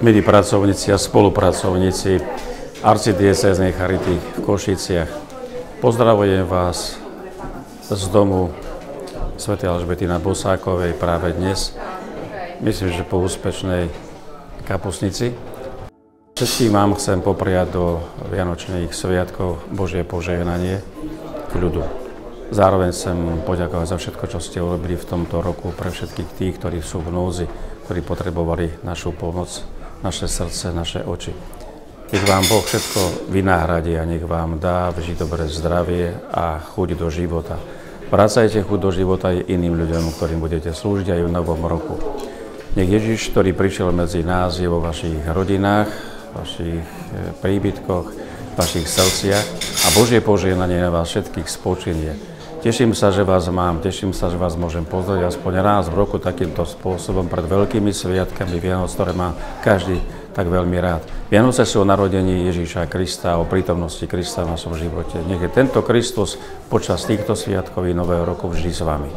Milí pracovníci a spolupracovníci arcidiecéznej charity v Košiciach, pozdravujem vás z domu svätej Alžbety na Bosákovej práve dnes, myslím, že po úspešnej kapustnici. Všetkým vám chcem popriať do Vianočných sviatkov Božie požehnanie kľudu. Zároveň chcem poďakovať za všetko, čo ste urobili v tomto roku pre všetkých tých, ktorí sú v núdzi, ktorí potrebovali našu pomoc, naše srdce, naše oči. Nech vám Boh všetko vynahradí a nech vám dá vžiť dobré zdravie a chuť do života. Vracajte chuť do života aj iným ľuďom, ktorým budete slúžiť aj v novom roku. Nech Ježiš, ktorý prišiel medzi nás, je vo vašich rodinách, vašich príbytkoch, vašich srdciach a Božie požehnanie na vás všetkých spočinie. Teším sa, že vás mám, teším sa, že vás môžem pozrieť aspoň raz v roku takýmto spôsobom pred veľkými sviatkami Vianoc, ktoré má každý tak veľmi rád. Vianoce sú o narodení Ježíša Krista, o prítomnosti Krista v našom živote. Nech je tento Kristus počas týchto sviatkov i Nového roku vždy s vami.